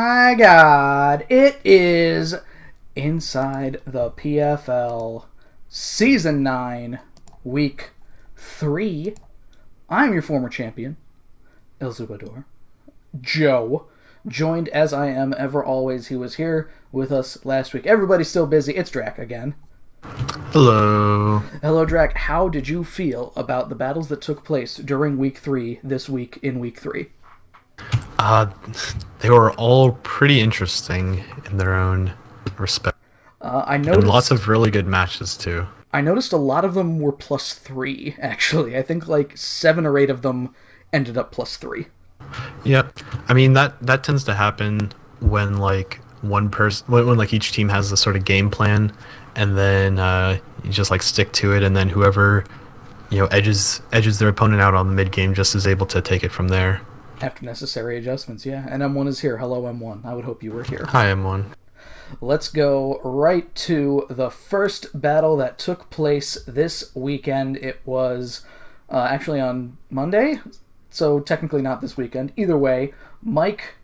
my god, it is Inside the PFL Season 9, Week 3. I'm your former champion, El Zubador, Joe, joined as I am ever always. He was here with us last week. Everybody's still busy. It's Drac again. Hello. Hello, Drac. How did you feel about the battles that took place during Week 3 this week in Week 3? They were all pretty interesting in their own respect. I noticed And lots of really good matches, too. I noticed a lot of them were +3, actually. I think like 7 or 8 of them ended up +3. Yep. I mean, that tends to happen when, like, one person... When like, each team has this sort of game plan, and then you just, like, stick to it, and then whoever, edges their opponent out on the mid-game just is able to take it from there. After necessary adjustments, yeah. And M1 is here. Hello, M1. I would hope you were here. Hi, M1. Let's go right to the first battle that took place this weekend. It was actually on Monday, so technically not this weekend. Either way, Mike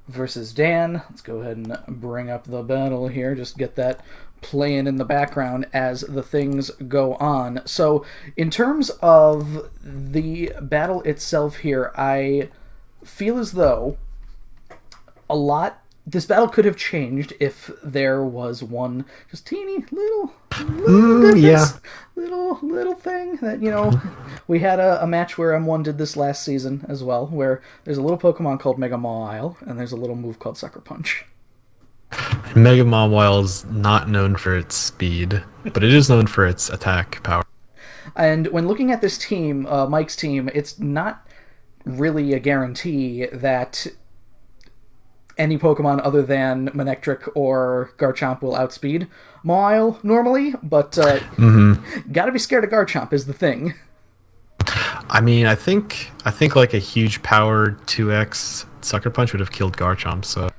versus Dan. Let's go ahead and bring up the battle here. Just get that playing in the background as the things go on. So in terms of the battle itself here, I feel as though this battle could have changed if there was one just teeny little difference, little thing that, we had a match where M1 did this last season as well, where there's a little Pokemon called Mega Mawile, and there's a little move called Sucker Punch. Mega Mawile is not known for its speed, but it is known for its attack power. And when looking at this team, Mike's team, it's not really a guarantee that any Pokemon other than Manectric or Garchomp will outspeed Mawile normally, but gotta be scared of Garchomp is the thing. I mean, I think like a huge power 2x Sucker Punch would have killed Garchomp, so...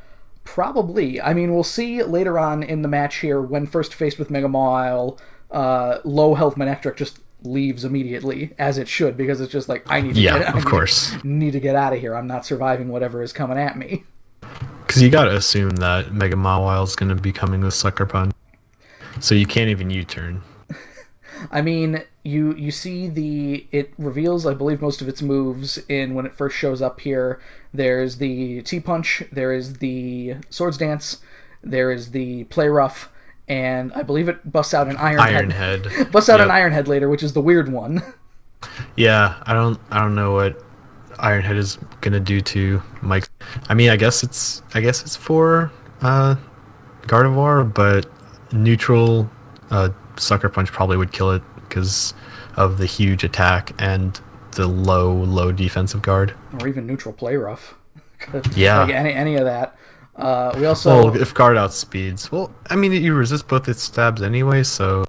Probably. I mean, we'll see later on in the match here, when first faced with Mega Mawile, low health Manectric just leaves immediately, as it should, because it's just like, I need to get out of here. I'm not surviving whatever is coming at me. Because you gotta assume that Mega Mawile is gonna be coming with Sucker Punch, so you can't even U-turn. I mean, you see it reveals, I believe, most of its moves when it first shows up here. There's the T-Punch, there is the Swords Dance, there is the Play Rough, and I believe it busts out an Iron Head. Busts out an Iron Head later, which is the weird one. Yeah, I don't know what Iron Head is gonna do to Mike. I mean, I guess it's for Gardevoir, but neutral Sucker Punch probably would kill it because of the huge attack and the low defensive guard. Or even neutral Play Rough. Yeah. Like any of that. We also... Well, if guard outspeeds... Well, I mean, you resist both its stabs anyway, so...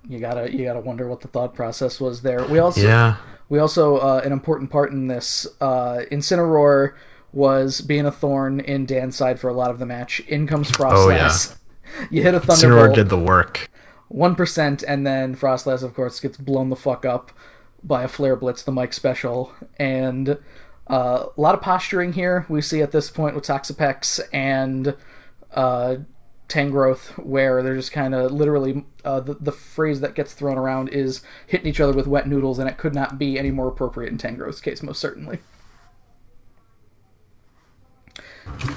You gotta wonder what the thought process was there. We also, an important part in this, Incineroar was being a thorn in Dan's side for a lot of the match. In comes Frostlass. Yeah. You hit a Thunderbolt. Incineroar did the work. 1%, and then Frostlass, of course, gets blown the fuck up by a Flare Blitz, the Mike special. And a lot of posturing here we see at this point with Toxapex and Tangrowth, where they're just kind of literally, the phrase that gets thrown around is hitting each other with wet noodles, and it could not be any more appropriate in Tangrowth's case, most certainly.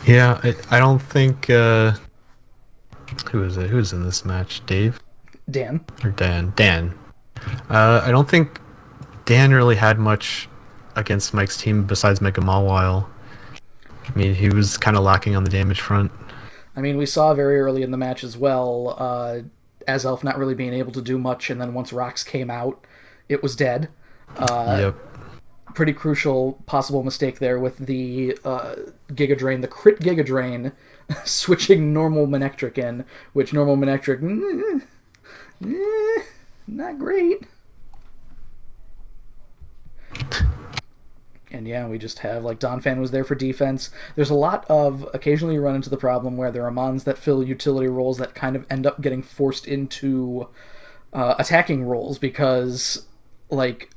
Yeah, I don't think... Who is it? Who's in this match? Dave? Dan. Or Dan. Dan. I don't think Dan really had much against Mike's team besides Mega Mawile. I mean, he was kind of lacking on the damage front. I mean, we saw very early in the match as well, Azelf not really being able to do much, and then once Rocks came out, it was dead. Yep. Pretty crucial possible mistake there with the Giga Drain, the crit Giga Drain, switching normal Manectric in, which normal Manectric, not great. And yeah, we just have, like, Donphan was there for defense. There's a lot of, occasionally you run into the problem where there are mons that fill utility roles that kind of end up getting forced into attacking roles because, like,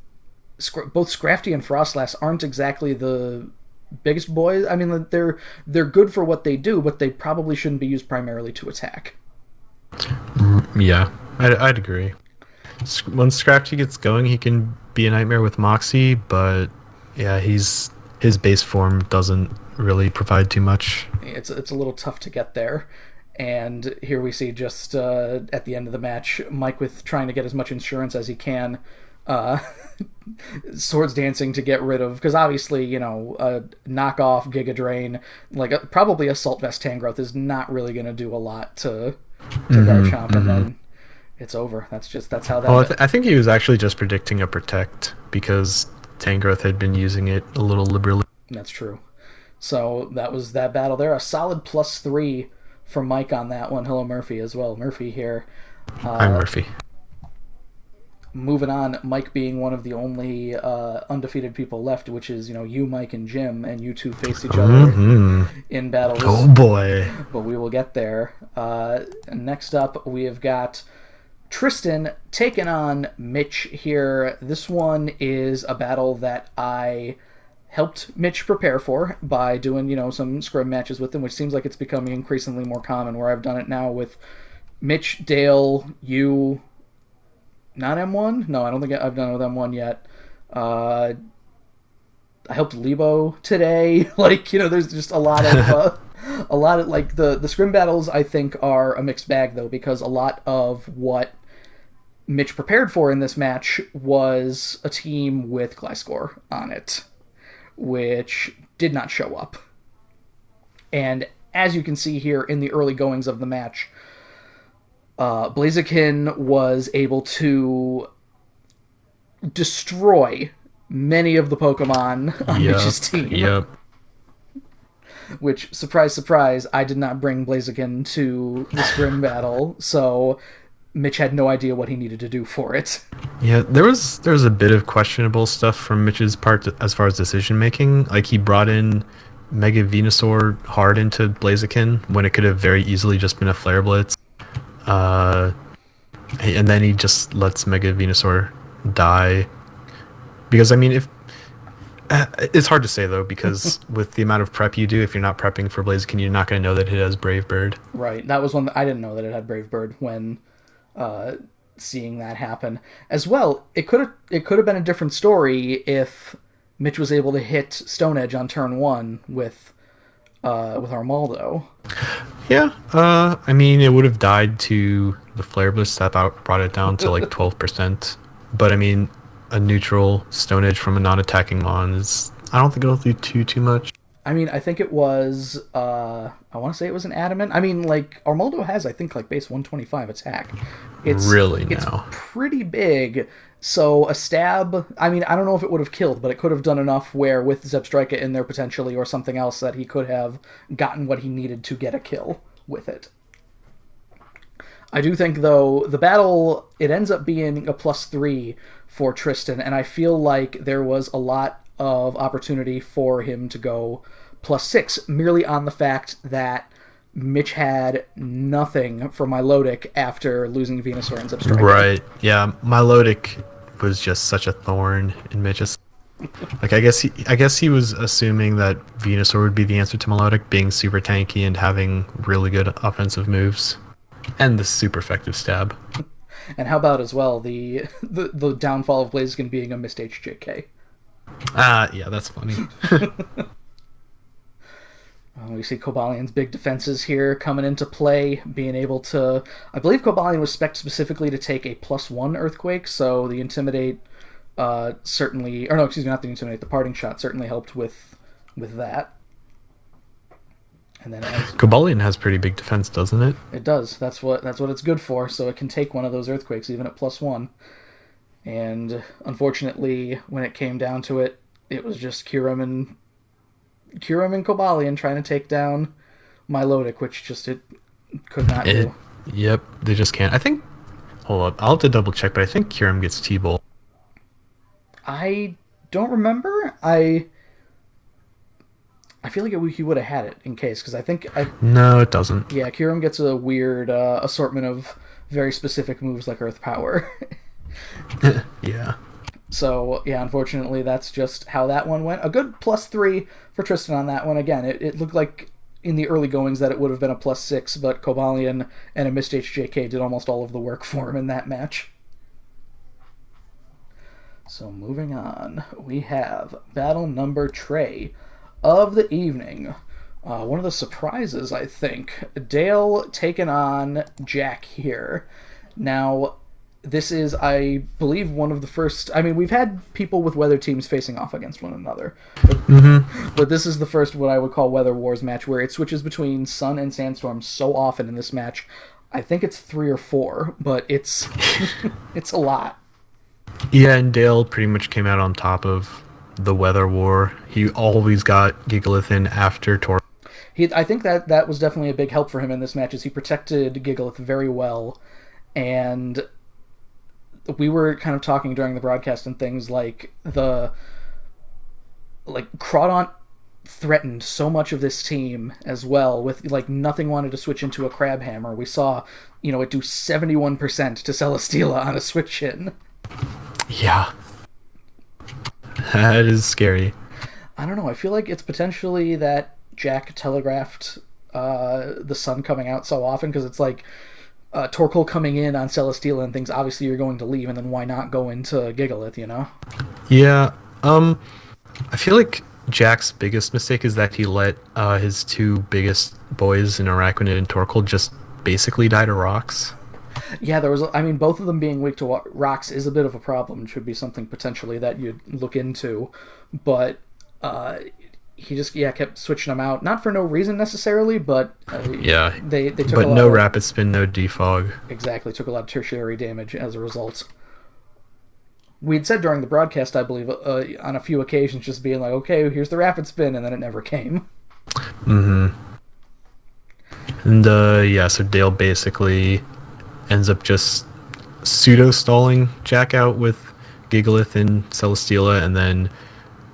both Scrafty and Frostlass aren't exactly the biggest boys. I mean, they're good for what they do, but they probably shouldn't be used primarily to attack. Yeah, I'd agree. When Scratchy gets going, he can be a nightmare with Moxie, but yeah, his base form doesn't really provide too much. It's a little tough to get there. And here we see just at the end of the match, Mike with trying to get as much insurance as he can, swords dancing to get rid of, because obviously, a knockoff Giga Drain, like probably Assault Vest Tangrowth is not really going to do a lot to Garchomp, and then it's over. That's how that... Well, I think he was actually just predicting a Protect, because Tangrowth had been using it a little liberally. That's true. So that was that battle there. A solid +3 for Mike on that one. Hello, Murphy, as well. Murphy here. I'm Murphy. Moving on, Mike being one of the only undefeated people left, which is, you, Mike, and Jim, and you two faced each other in battles. Oh, boy. But we will get there. Next up, we have got Tristan taking on Mitch here. This one is a battle that I helped Mitch prepare for by doing, some scrim matches with him, which seems like it's becoming increasingly more common, where I've done it now with Mitch, Dale, you... Not M1? No, I don't think I've done it with M1 yet. I helped Leibo today. There's just a lot of the scrim battles, I think, are a mixed bag, though, because a lot of what Mitch prepared for in this match was a team with Gliscor on it, which did not show up. And as you can see here in the early goings of the match, Blaziken was able to destroy many of the Pokemon on Mitch's team. Yep. Which, surprise, surprise, I did not bring Blaziken to the scrim battle, so Mitch had no idea what he needed to do for it. Yeah, there was a bit of questionable stuff from Mitch's part as far as decision making. Like, he brought in Mega Venusaur hard into Blaziken when it could have very easily just been a Flare Blitz. And then he just lets Mega Venusaur die. Because, I mean, if it's hard to say, though, because with the amount of prep you do, if you're not prepping for Blaziken, you're not going to know that it has Brave Bird. Right. That was one that I didn't know that it had Brave Bird when seeing that happen. As well, it could have been a different story if Mitch was able to hit Stone Edge on turn 1 with Armaldo. Yeah, I mean, it would have died to the Flare Blitz that brought it down to like 12%. But I mean, a neutral Stone Edge from a non-attacking Mon is, I don't think it'll do too much. I mean, I think it was, I want to say it was an Adamant. I mean, like, Armaldo has, I think, like, base 125 attack. It's pretty big. So a stab, I mean, I don't know if it would have killed, but it could have done enough where with Zebstrika in there potentially or something else that he could have gotten what he needed to get a kill with it. I do think, though, the battle, it ends up being a +3 for Tristan, and I feel like there was a lot of opportunity for him to go +6, merely on the fact that Mitch had nothing for Milotic after losing Venusaur and Zebstrika. Right, yeah, Milotic was just such a thorn in Mitch's. Like, I guess he was assuming that Venusaur would be the answer to Milotic, being super tanky and having really good offensive moves. And the super effective stab. And how about, as well, the downfall of Blaziken being a missed HJK? Yeah, that's funny. We see Cobalion's big defenses here coming into play, being able to... I believe Cobalion was spec'd specifically to take a +1 Earthquake, so the Intimidate certainly... Or no, excuse me, not the Intimidate, the Parting Shot certainly helped with that. And then Cobalion has pretty big defense, doesn't it? It does. That's what it's good for, so it can take one of those Earthquakes, even at +1. And unfortunately, when it came down to it, it was just Kyurem and Cobalion trying to take down Milotic, which just it could not do. Yep, they just can't. I think... Hold up, I'll have to double check, but I think Kyurem gets T-Bolt. I don't remember. I feel like he would have had it in case, because I think... No, it doesn't. Yeah, Kyurem gets a weird assortment of very specific moves like Earth Power. Yeah. So, yeah, unfortunately, that's just how that one went. A good +3 for Tristan on that one. Again, it looked like in the early goings that it would have been a +6, but Kobalian and a missed HJK did almost all of the work for him in that match. So, moving on, we have battle number Trey of the evening. One of the surprises, I think. Dale taking on Jack here. Now, this is, I believe, one of the first... I mean, we've had people with weather teams facing off against one another. But this is the first what I would call Weather Wars match where it switches between sun and sandstorm so often in this match. I think it's 3 or 4, but it's it's a lot. Yeah, and Dale pretty much came out on top of the weather war. He always got Gigalith in after Tor. I think that was definitely a big help for him in this match, as he protected Gigalith very well, and we were kind of talking during the broadcast and things like Crawdaunt threatened so much of this team as well, with like nothing wanted to switch into a crab hammer. We saw, it do 71% to Celesteela on a switch in. Yeah. That is scary. I don't know. I feel like it's potentially that Jack telegraphed the sun coming out so often, because it's like Torkoal coming in on Celesteela and things, obviously you're going to leave, and then why not go into Gigalith, Yeah. I feel like Jack's biggest mistake is that he let his 2 biggest boys in Araquanid and Torkoal just basically die to rocks. Yeah, both of them being weak to rocks is a bit of a problem. It should be something potentially that you'd look into, but he just kept switching them out, not for no reason necessarily, but they took but no rapid spin, no defog. Exactly, took a lot of tertiary damage as a result. We'd said during the broadcast, I believe, on a few occasions, just being like, okay, here's the rapid spin, and then it never came. And so Dale basically ends up just pseudo-stalling Jack out with Gigalith and Celesteela, and then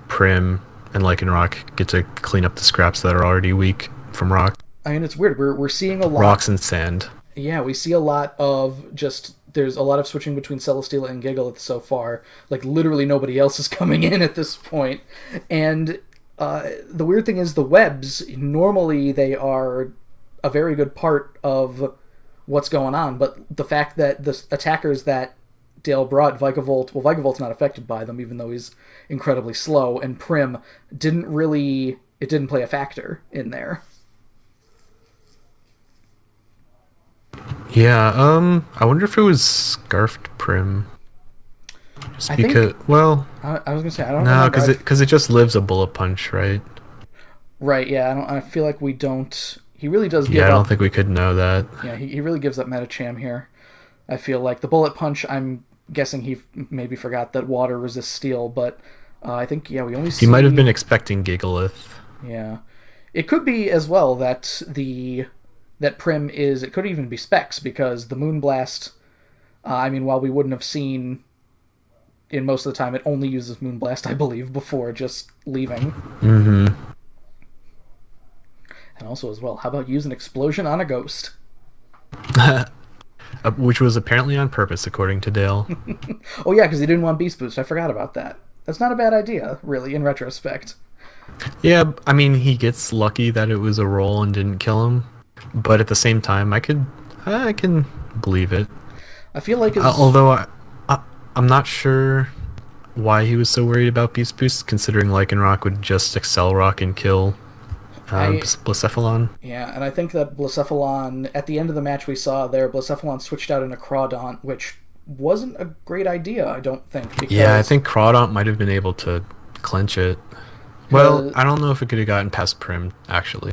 Prim and Lycanroc get to clean up the scraps that are already weak from rock. I mean, it's weird. We're seeing a lot... Rocks and sand. Yeah, we see a lot of just... There's a lot of switching between Celesteela and Gigalith so far. Like, literally nobody else is coming in at this point. And the weird thing is the webs, normally they are a very good part of what's going on, but the fact that the attackers that Dale brought, Vikavolt, not affected by them, even though he's incredibly slow, and Prim didn't play a factor in there. Yeah, I wonder if it was Scarfed Prim. I was gonna say, I don't know. No, because it just lives a bullet punch, right? Right, yeah, I feel like we don't... He really does give up... Yeah, I don't think we could know that. Yeah, he really gives up Metacham here. I feel like the bullet punch, I'm guessing he maybe forgot that water resists steel, but I think, we only see... He might have been expecting Gigalith. Yeah. It could be as well that Prim is... It could even be Specs, because the Moonblast, while we wouldn't have seen in most of the time, it only uses Moonblast, I believe, before just leaving. Mm-hmm. And also as well, how about use an explosion on a ghost? Which was apparently on purpose, according to Dale. Oh yeah, because he didn't want Beast Boost. I forgot about that. That's not a bad idea, really, in retrospect. Yeah, he gets lucky that it was a roll and didn't kill him. But at the same time, I can believe it. I feel like although I'm not sure why he was so worried about Beast Boost, considering Lycanroc would just Excel Rock and kill Blacephalon. Yeah, and I think that Blacephalon, at the end of the match we saw there, Blacephalon switched out into Crawdaunt, which wasn't a great idea, I don't think. Yeah, I think Crawdaunt might have been able to clinch it. Well, I don't know if it could have gotten past Prim, actually.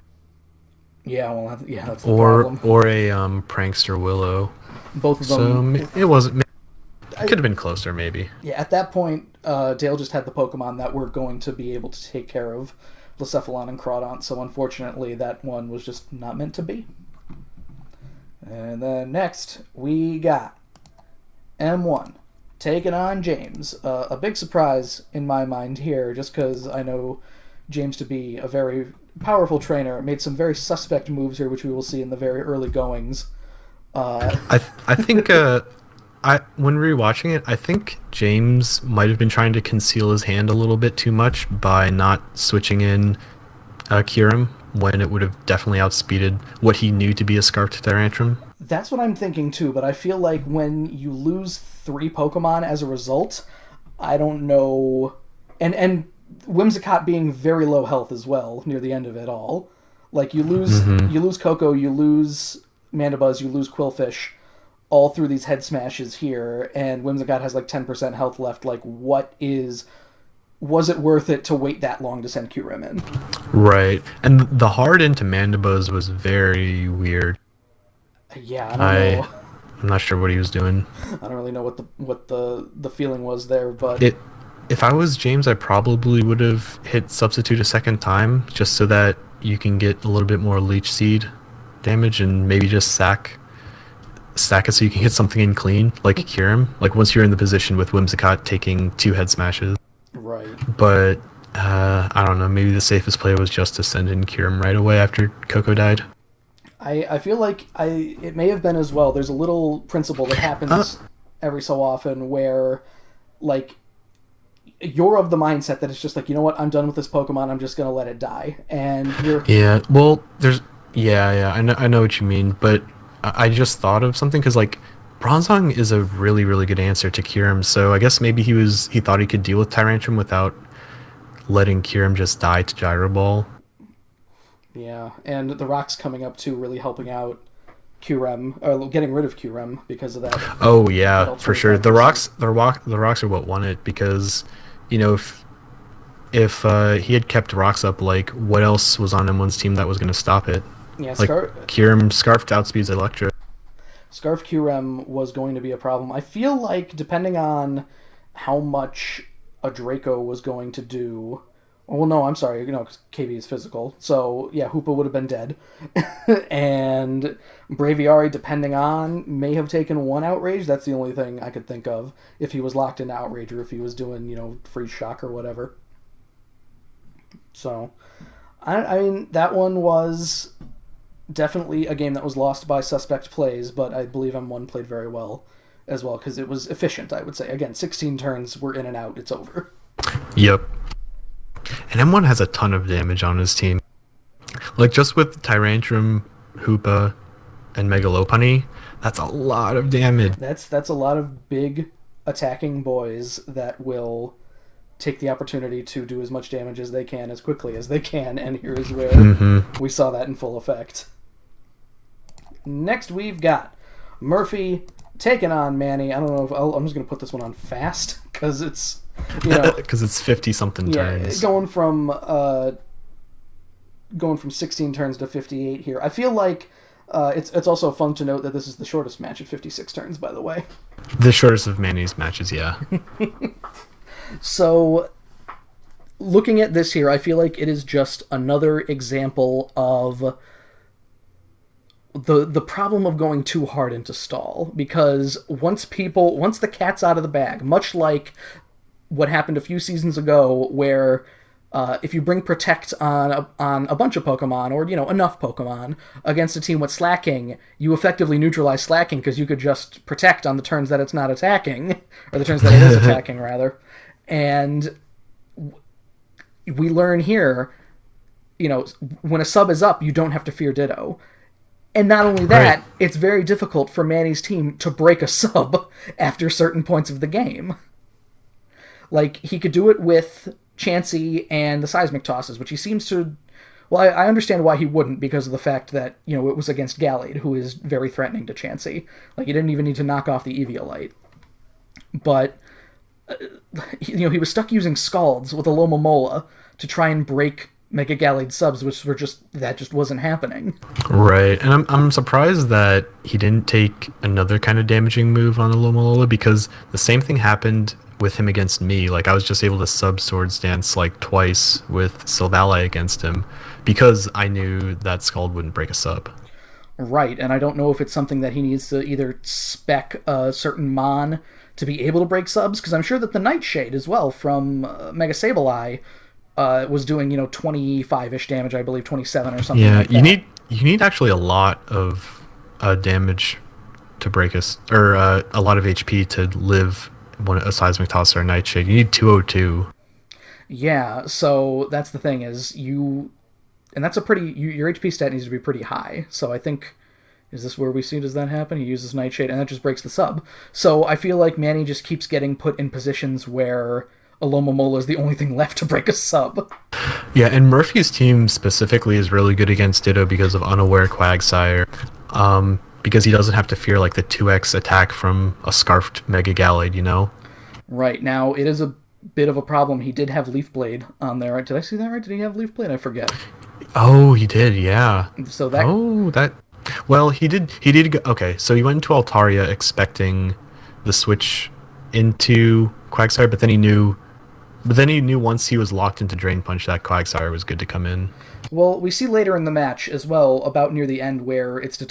Yeah, that's the problem. Or a Prankster Willow. Both of them. So it wasn't... It could have been closer, maybe. Yeah, at that point, Dale just had the Pokemon that were going to be able to take care of Blacephalon and Crawdaunt, so unfortunately that one was just not meant to be. And then next, we got M1 taking on James. A big surprise in my mind here, just because I know James to be a very powerful trainer. Made some very suspect moves here, which we will see in the very early goings. I think when rewatching it, I think James might have been trying to conceal his hand a little bit too much by not switching in Kyurem when it would have definitely outspeeded what he knew to be a Scarf Tyrantrum. That's what I'm thinking too, but I feel like when you lose 3 Pokemon as a result, I don't know. And Whimsicott being very low health as well near the end of it all. Like you lose Coco, you lose Mandibuzz, you lose Quillfish, all through these head smashes here, and Whimsicott has like 10% health left. Like, was it worth it to wait that long to send Kyurem in? Right, and the hard into Mandibuzz was very weird. Yeah, I don't know. I'm not sure what he was doing. I don't really know what the feeling was there, but if I was James, I probably would have hit Substitute a second time just so that you can get a little bit more Leech Seed damage and maybe just stack it so you can hit something in clean, like Kyurem. Like once you're in the position with Whimsicott taking 2 head smashes. Right. But I don't know, maybe the safest play was just to send in Kyurem right away after Coco died. I feel like it may have been as well. There's a little principle that happens every so often where, like, you're of the mindset that it's just like, you know what, I'm done with this Pokemon, I'm just going to let it die. And you're... Yeah, well, I know what you mean, but I just thought of something, because, like, Bronzong is a really, really good answer to Kyurem, so I guess maybe he thought he could deal with Tyrantrum without letting Kyurem just die to Gyro Ball. Yeah, and the rocks coming up too, really helping out Kyurem, or getting rid of Kyurem because of that. Oh yeah, for sure. The rocks are what won it, because, you know, if he had kept rocks up, like, what else was on M1's team that was going to stop it? Yeah, like Kyurem Scarfed outspeeds Electra. Scarf Kyurem was going to be a problem. I feel like depending on how much a Draco was going to do. Well, no, I'm sorry, because KB is physical. So, yeah, Hoopa would have been dead. And Braviary, depending on, may have taken 1 Outrage. That's the only thing I could think of. If he was locked into Outrage or if he was doing, Freeze Shock or whatever. So, I mean, that one was definitely a game that was lost by suspect plays, but I believe M1 played very well as well, because it was efficient, I would say. Again, 16 turns, we're in and out, it's over. Yep. And M1 has a ton of damage on his team. Like, just with Tyrantrum, Hoopa, and Megalopunny, that's a lot of damage. That's a lot of big attacking boys that will take the opportunity to do as much damage as they can, as quickly as they can, and here is where we saw that in full effect. Next, we've got Murphy taking on Manny. I don't know if I'm just going to put this one on fast, because it's... because it's 50-something turns. Going from 16 turns to 58 here. I feel like it's also fun to note that this is the shortest match at 56 turns, by the way. The shortest of Manny's matches, yeah. So, looking at this here, I feel like it is just another example of the problem of going too hard into stall, because once the cat's out of the bag, much like what happened a few seasons ago, where if you bring Protect on a bunch of Pokemon, or enough Pokemon against a team with Slacking, you effectively neutralize Slacking because you could just Protect on the turns that it's not attacking, or the turns that it is attacking rather. And we learn here, when a sub is up, you don't have to fear Ditto. And not only that, It's very difficult for Manny's team to break a sub after certain points of the game. Like, he could do it with Chansey and the Seismic Tosses, which he seems to... Well, I understand why he wouldn't, because of the fact that, it was against Gallade, who is very threatening to Chansey. Like, he didn't even need to knock off the Eviolite. But, he was stuck using Scalds with a Lomomola to try and break Mega Gallade subs, which that just wasn't happening. Right, and I'm surprised that he didn't take another kind of damaging move on the Lomomola, because the same thing happened with him against me. Like, I was just able to sub Swords Dance like twice with Silvally against him, because I knew that Scald wouldn't break a sub. Right, and I don't know if it's something that he needs to either spec a certain Mon to be able to break subs, because I'm sure that the Nightshade as well from Mega Sableye was doing 25-ish damage, I believe 27 or something. Yeah, like that. you need actually a lot of damage to break us, or a lot of HP to live a seismic toss or a nightshade. You need 202. Yeah, so that's the thing is and that's a pretty your HP stat needs to be pretty high. So I think is this where we see does that happen? He uses nightshade and that just breaks the sub. So I feel like Manny just keeps getting put in positions where Alomomola is the only thing left to break a sub. Yeah, and Murphy's team specifically is really good against Ditto because of Unaware Quagsire. Because he doesn't have to fear like the 2x attack from a scarfed Mega Gallade, you know? Right, now it is a bit of a problem. He did have Leaf Blade on there. Did I see that right? Did he have Leaf Blade? I forget. Oh, he did, yeah. So that... Well, he did go... Okay, so he went into Altaria expecting the switch into Quagsire, but then he knew once he was locked into Drain Punch that Quagsire was good to come in. Well, we see later in the match as well, about near the end, where it's a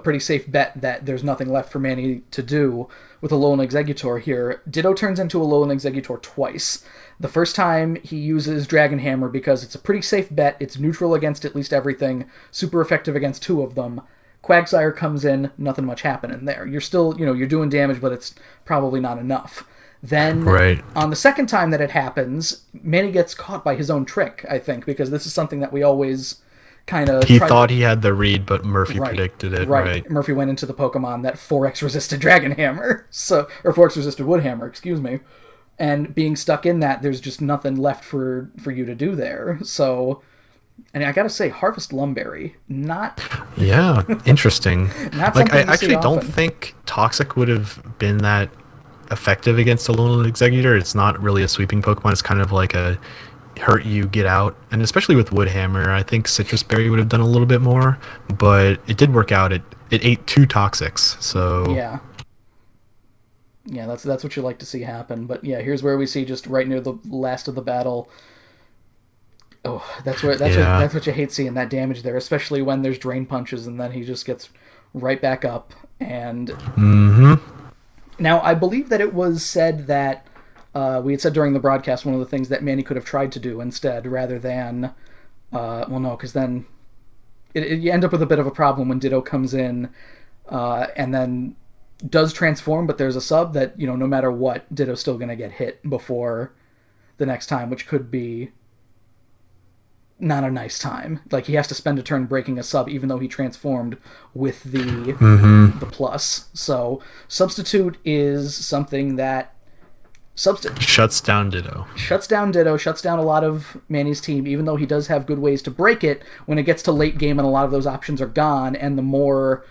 pretty safe bet that there's nothing left for Manny to do with Alolan Exeggutor here. Ditto turns into Alolan Exeggutor twice. The first time he uses Dragon Hammer because it's a pretty safe bet. It's neutral against at least everything, super effective against two of them. Quagsire comes in, nothing much happening there. You're still, you're doing damage, but it's probably not enough. Then, right. On the second time that it happens, Manny gets caught by his own trick, I think, because this is something that we always kind of... He thought he had the read, but Murphy predicted it, right. Murphy went into the Pokemon that 4x resisted Dragon Hammer, or 4x resisted Wood Hammer, excuse me. And being stuck in that, there's just nothing left for you to do there. So, and I gotta say, Harvest Lumberry, not... Yeah, interesting. Not like, I to actually don't often. think Toxic would have been that effective against Alolan Exeggutor. It's not really a sweeping Pokemon. It's kind of like a hurt you, get out. And especially with Wood Hammer, I think Citrus Berry would have done a little bit more. But it did work out. It ate 2 Toxics, so... Yeah. Yeah, that's what you like to see happen. But yeah, here's where we see just right near the last of the battle. Oh, that's what you hate seeing, that damage there, especially when there's Drain Punches and then he just gets right back up. And now I believe that it was said that we had said during the broadcast one of the things that Manny could have tried to do instead, rather than because then you end up with a bit of a problem when Ditto comes in and then does transform, but there's a sub that, no matter what, Ditto's still going to get hit before the next time, which could be not a nice time. Like, he has to spend a turn breaking a sub, even though he transformed with the plus. So, Substitute is something that... Shuts down Ditto. Shuts down Ditto, shuts down a lot of Manny's team, even though he does have good ways to break it when it gets to late game and a lot of those options are gone, and the more...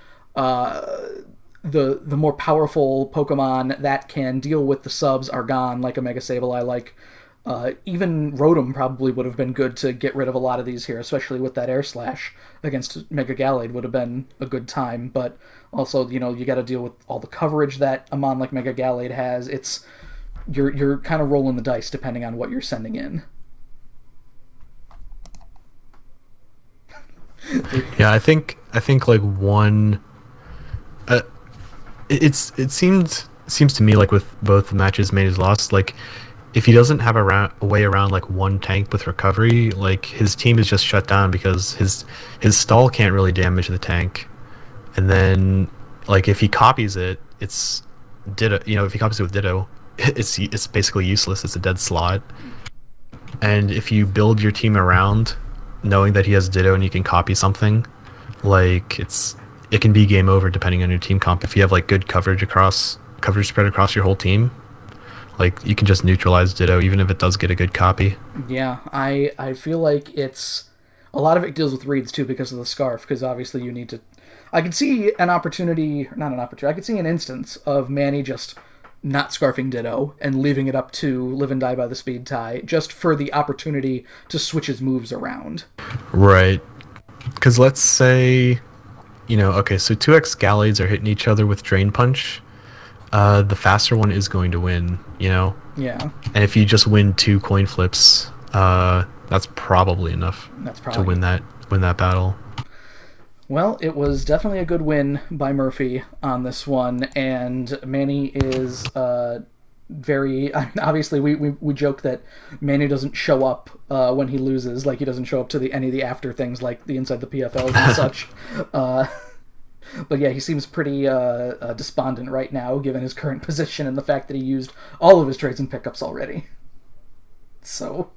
The more powerful Pokemon that can deal with the subs are gone, like a Mega Sableye, like even Rotom probably would have been good to get rid of a lot of these here, especially with that Air Slash against Mega Gallade would have been a good time. But also, you got to deal with all the coverage that a mon like Mega Gallade has. It's you're kind of rolling the dice depending on what you're sending in. Yeah, I think like one. It seems to me like with both the matches Manny's lost, like if he doesn't have a way around like one tank with recovery, like his team is just shut down because his stall can't really damage the tank, and then like if he copies it, it's Ditto. If he copies it with Ditto, it's basically useless. It's a dead slot. And if you build your team around knowing that he has Ditto and you can copy something, like it can be game over depending on your team comp. If you have like good coverage spread across your whole team, like you can just neutralize Ditto even if it does get a good copy. Yeah, I feel like it's a lot of it deals with reads too because of the scarf, because obviously you need to... I could see I could see an instance of Manny just not scarfing Ditto and leaving it up to Live and Die by the Speed Tie just for the opportunity to switch his moves around. Right. Because let's say... okay, so 2x Gallades are hitting each other with Drain Punch. The faster one is going to win, Yeah. And if you just win 2 coin flips, that's probably enough to win that battle. Well, it was definitely a good win by Murphy on this one, and Manny is very... obviously, we joke that Manny doesn't show up when he loses, like he doesn't show up to any of the after things, like the Inside the PFLs and such. But yeah, he seems pretty despondent right now, given his current position and the fact that he used all of his trades and pickups already. So,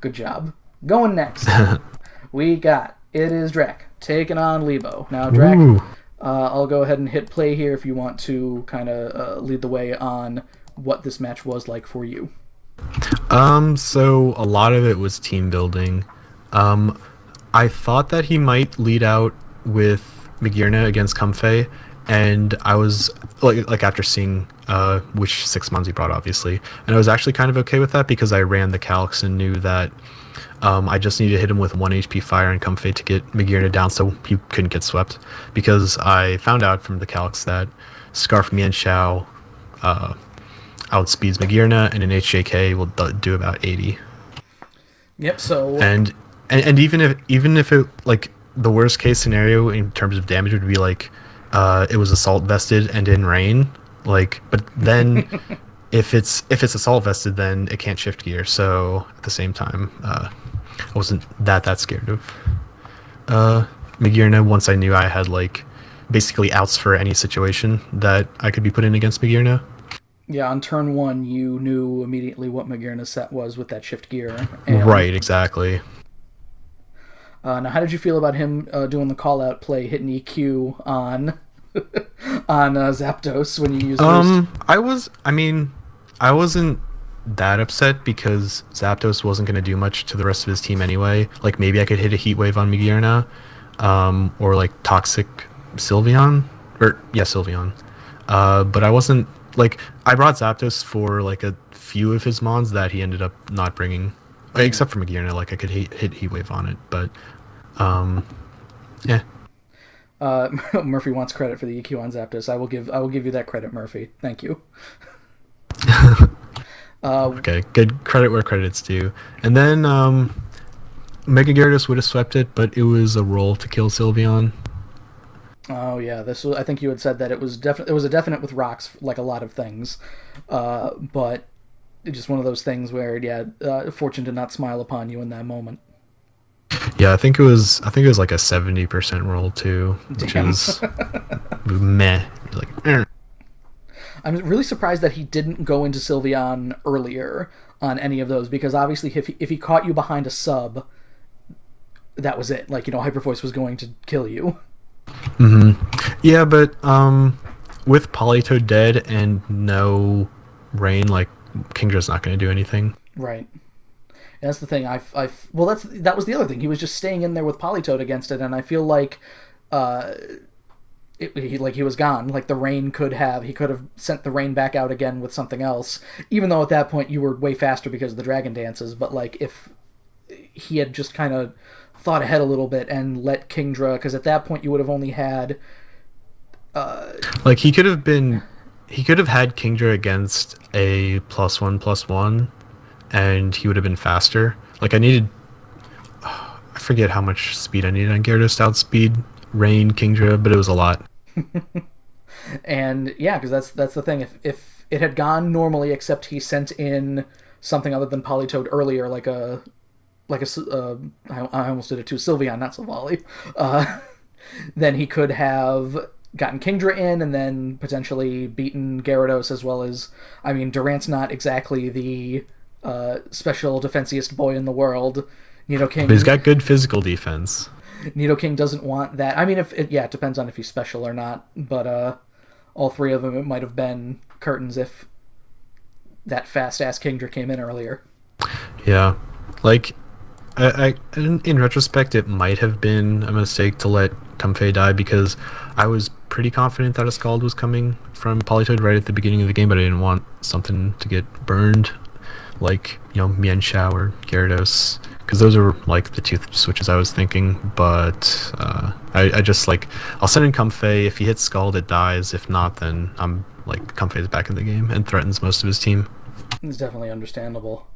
good job. Going next, we got It Is Drac taking on Leibo. Now, Drac, I'll go ahead and hit play here if you want to kind of lead the way on what this match was like for you. So a lot of it was team building. I thought that he might lead out with Migirna against Comfey, and I was like after seeing which 6 months he brought, obviously, and I was actually kind of okay with that because I ran the calcs and knew that I just needed to hit him with 1 HP fire and Comfey to get Migirna down so he couldn't get swept, because I found out from the calcs that Scarf Mian Shao outspeeds Migirna, and an HJK will do about 80. Yep. So and even if it, like, the worst case scenario in terms of damage would be like it was assault vested and in rain, like, but then if it's assault vested, then it can't shift gear. So at the same time, I wasn't that scared of Migirna once I knew I had like basically outs for any situation that I could be put in against Migirna. Yeah, on turn 1, you knew immediately what Migirna's set was with that shift gear. Right, exactly. Now, how did you feel about him doing the call-out play, hitting EQ on Zapdos when you used I wasn't that upset because Zapdos wasn't going to do much to the rest of his team anyway. Like, maybe I could hit a Heat Wave on Migirna, or like Toxic Sylveon, Sylveon. But I wasn't, like, I brought Zapdos for like a few of his mons that he ended up not bringing, except for Migirna. Like, I could hit Heat Wave on it, but yeah. Murphy wants credit for the EQ on Zapdos. I will give you that credit, Murphy. Thank you. Okay, good credit where credit's due. And then Mega Gyarados would have swept it, but it was a roll to kill Sylveon. Oh yeah, this was. I think you had said that it was a definite with rocks, like a lot of things, but it's just one of those things where fortune did not smile upon you in that moment. Yeah, I think it was like a 70% roll too, which is meh. Like, I'm really surprised that he didn't go into Sylveon earlier on any of those, because obviously if he caught you behind a sub, that was it. Like, Hyper Voice was going to kill you. Mm-hmm. Yeah, but with Politoed dead and no rain, like, Kingdra's not going to do anything. Right. And that's the thing. That was the other thing. He was just staying in there with Politoed against it, and I feel like he was gone. Like, the rain he could have sent the rain back out again with something else, even though at that point you were way faster because of the dragon dances. But like, if he had just kind of thought ahead a little bit and let Kingdra, because at that point you would have only had like, he could have had Kingdra against a +1/+1, and he would have been faster. Like, I forget how much speed I needed on Gyarados to outspeed Rain Kingdra, but it was a lot. And yeah, because that's the thing. If it had gone normally, except he sent in something other than Politoed earlier, I almost did it too, Sylveon, not Silvally, then he could have gotten Kingdra in and then potentially beaten Gyarados, as well as, Durant's not exactly the special defensiest boy in the world. Nidoking, but he's got good physical defense. Nidoking doesn't want that. It depends on if he's special or not, but all three of them, it might have been curtains if that fast-ass Kingdra came in earlier. Yeah. Like, in retrospect, it might have been a mistake to let Comfey die, because I was pretty confident that a Scald was coming from Politoed right at the beginning of the game, but I didn't want something to get burned, like, Mian Shao or Gyarados, because those are like the two switches I was thinking. But I just, like, I'll send in Comfey. If he hits Scald, it dies. If not, then I'm like, Comfey's back in the game and threatens most of his team. It's definitely understandable.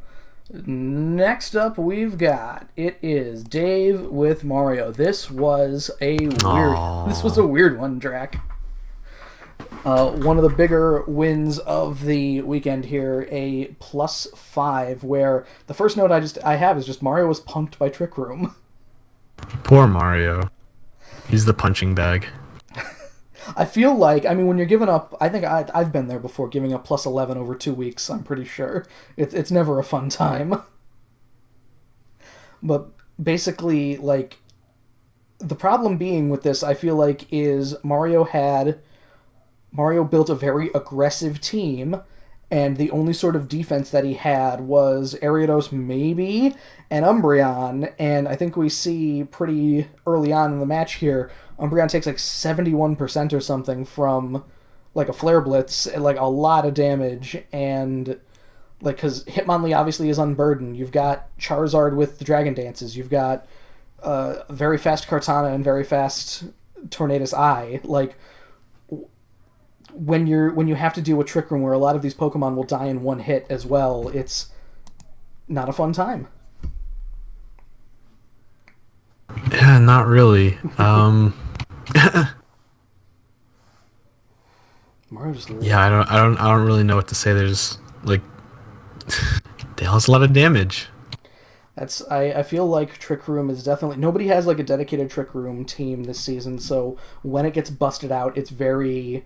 Next up, we've got It Is Dave with Mario. This was a weird one, Drac. One of the bigger wins of the weekend here, a +5, where the first note I have is just Mario was punked by Trick Room. Poor Mario. He's the punching bag. I feel like, I mean, when you're giving up, I think I've been there before, giving up plus 11 over 2 weeks, I'm pretty sure. It's never a fun time. But basically, like, the problem being with this, I feel like, is Mario built a very aggressive team, and the only sort of defense that he had was Ariados maybe, and Umbreon, and I think we see pretty early on in the match here, Umbreon takes like 71% or something from like a Flare Blitz, like a lot of damage, and like, because Hitmonlee obviously is unburdened, you've got Charizard with the Dragon Dances, you've got very fast Kartana and very fast Tornadus Eye, like, when you have to deal with Trick Room where a lot of these Pokemon will die in one hit as well, it's not a fun time. Yeah, not really. Mario just Yeah, I don't really know what to say. There's like deals a lot of damage. I feel like Trick Room is definitely, nobody has like a dedicated Trick Room team this season, so when it gets busted out, it's very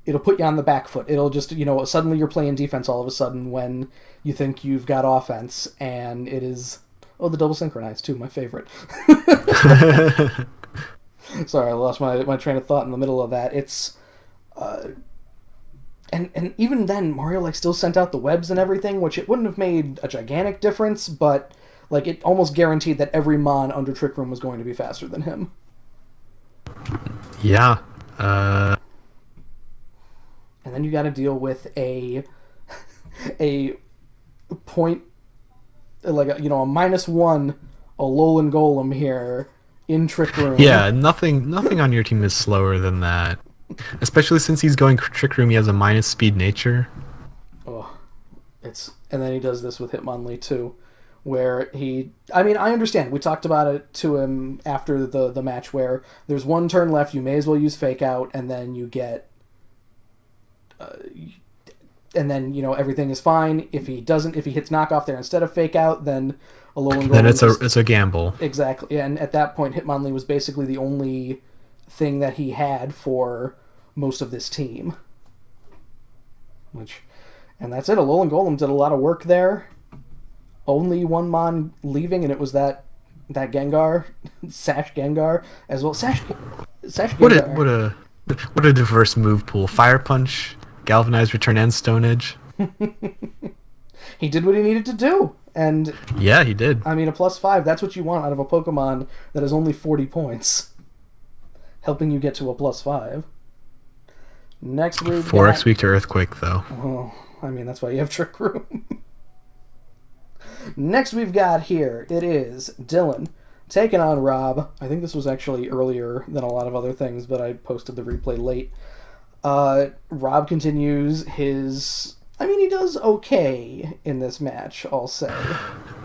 it'll put you on the back foot. It'll just, suddenly you're playing defense all of a sudden when you think you've got offense, and it is, the double synchronized too, my favorite. Sorry, I lost my train of thought in the middle of that. It's and even then, Mario like still sent out the webs and everything, which it wouldn't have made a gigantic difference, but like it almost guaranteed that every Mon under Trick Room was going to be faster than him. Yeah. And then you got to deal with a point, like a -1 Alolan Golem here in Trick Room. Yeah, nothing on your team is slower than that. Especially since he's going Trick Room, he has a minus speed nature. Oh, and then he does this with Hitmonlee too, where I understand. We talked about it to him after the match where there's one turn left, you may as well use Fake Out, and then you get, and then everything is fine. If he hits Knockoff there instead of Fake Out, then Alolan Golem. Then it's a gamble. Exactly, and at that point, Hitmonlee was basically the only thing that he had for most of this team. And that's it. Alolan Golem did a lot of work there. Only one Mon leaving, and it was that Gengar, Sash Gengar as well. Sash Gengar. What a diverse move pool. Fire Punch, Galvanize, Return, and Stone Edge. He did what he needed to do. And yeah, he did. I mean, a +5, that's what you want out of a Pokemon that is only 40 points. Helping you get to a +5. Next we've 4x weak to Earthquake, though. Oh, I mean, that's why you have Trick Room. Next we've got here, it is Dylan taking on Rob. I think this was actually earlier than a lot of other things, but I posted the replay late. Rob continues his... I mean, he does okay in this match, I'll say.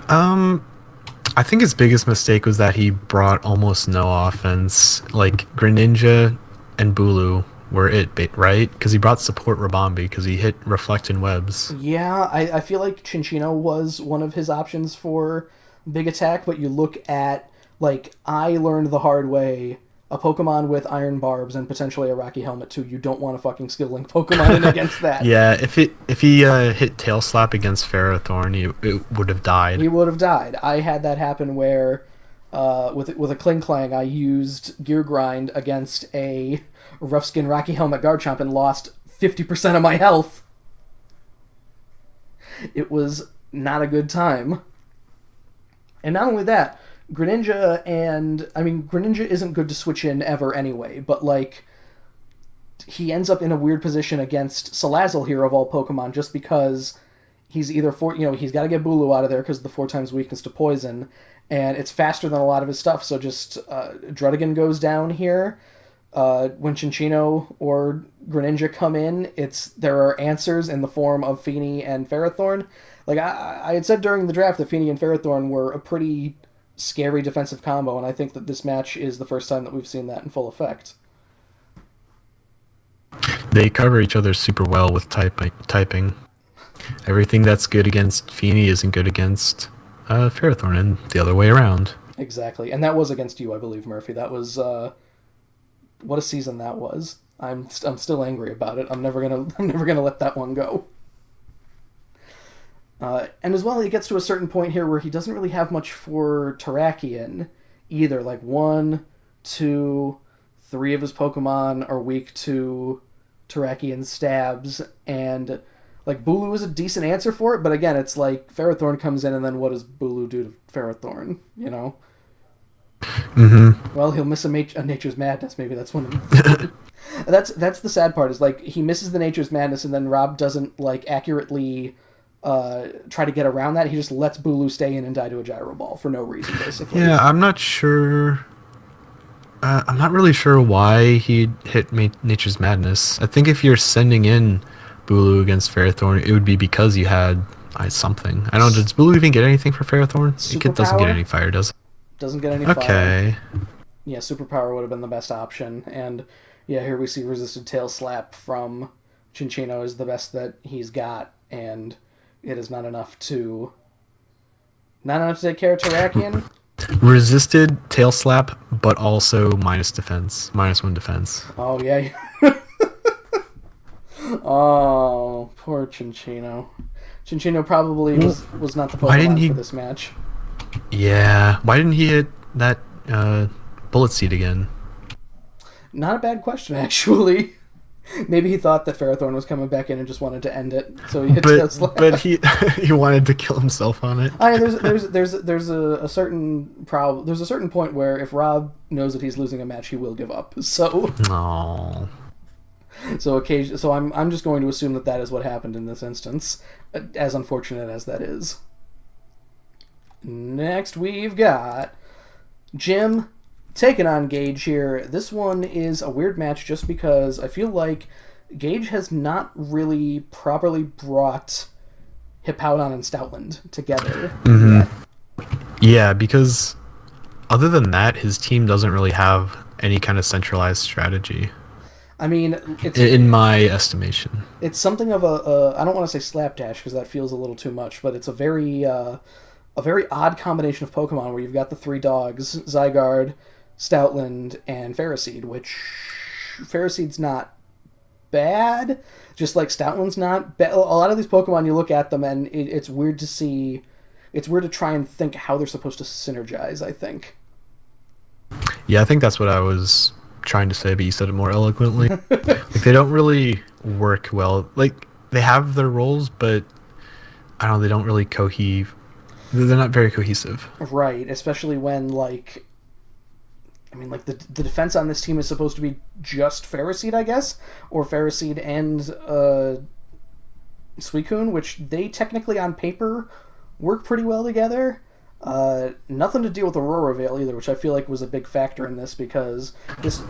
I think his biggest mistake was that he brought almost no offense. Like, Greninja and Bulu were it, right? Because he brought support Rabombi, because he hit Reflect and Webs. Yeah, I feel like Chinchino was one of his options for big attack, but you look at, like, I learned the hard way, a Pokemon with Iron Barbs and potentially a Rocky Helmet too, you don't want to fucking Skill Link Pokemon in against that. Yeah, if he hit Tail Slap against Ferrothorn, it would have died. He would have died. I had that happen where, with a Kling Clang, I used Gear Grind against a Rough Skin Rocky Helmet Garchomp and lost 50% of my health. It was not a good time. And not only that, Greninja isn't good to switch in ever anyway, but like, he ends up in a weird position against Salazzle here of all Pokemon just because he's either he's got to get Bulu out of there because of the 4 times weakness to poison, and it's faster than a lot of his stuff, so just Druddigon goes down here. When Chinchino or Greninja come in, there are answers in the form of Feeny and Ferrothorn. Like, I had said during the draft that Feeny and Ferrothorn were a pretty scary defensive combo, and I think that this match is the first time that we've seen that in full effect. They cover each other super well with typing. Everything that's good against Feeny isn't good against Ferrothorn, and the other way around. Exactly, and that was against you, I believe, Murphy. That was What a season that was. I'm still angry about it. I'm never gonna let that one go. And as well, he gets to a certain point here where he doesn't really have much for Terrakion either. Like 1, 2, 3 of his Pokemon are weak to Terrakion stabs, and like Bulu is a decent answer for it, but again, it's like Ferrothorn comes in, and then what does Bulu do to Ferrothorn? You know. Mm-hmm. Well, he'll miss a Nature's Madness. Maybe that's one. That's the sad part. Is like he misses the Nature's Madness, and then Rob doesn't like accurately try to get around that. He just lets Bulu stay in and die to a Gyro Ball for no reason, basically. Yeah, I'm not sure. I'm not really sure why he hit Nature's Madness. I think if you're sending in Bulu against Ferrothorn, it would be because you had something. I don't know. Does Bulu even get anything for Ferrothorn? It doesn't get any fire, does it? Doesn't get any fire. Okay. Yeah, Superpower would have been the best option. And yeah, here we see Resisted Tail Slap from Cinccino is the best that he's got, and it is not enough to take care of Terrakion. Resisted Tail Slap, but also minus defense. -1 defense. Oh, yeah. Oh, poor Cinccino. Cinccino probably was not the Pokemon for this match. Yeah. Why didn't he hit that Bullet Seed again? Not a bad question, actually. Maybe he thought that Ferrothorn was coming back in and just wanted to end it, so he hit Tail Slap. But he wanted to kill himself on it. There's a certain problem. There's a certain point where if Rob knows that he's losing a match, he will give up. So. Aww. So I'm just going to assume that is what happened in this instance, as unfortunate as that is. Next we've got Jim taking on Gage here. This one is a weird match just because I feel like Gage has not really properly brought Hippowdon and Stoutland together yet. Yeah, because other than that, his team doesn't really have any kind of centralized strategy. I mean, it's, in my estimation, it's something of a I don't want to say slapdash because that feels a little too much, but it's a very odd combination of Pokemon where you've got the 3 dogs, Zygarde, Stoutland, and Ferroseed, which Ferroseed's not bad, just like Stoutland's not bad. A lot of these Pokemon, you look at them and it's weird to see, it's weird to try and think how they're supposed to synergize, I think. Yeah, I think that's what I was trying to say, but you said it more eloquently. Like, they don't really work well. Like, they have their roles, but I don't know, they don't really they're not very cohesive. Right, especially when, like, I mean, like, the defense on this team is supposed to be just Ferroseed, I guess, or Ferroseed and Suicune, which they technically on paper work pretty well together. Nothing to deal with Aurora Veil either, which I feel like was a big factor in this because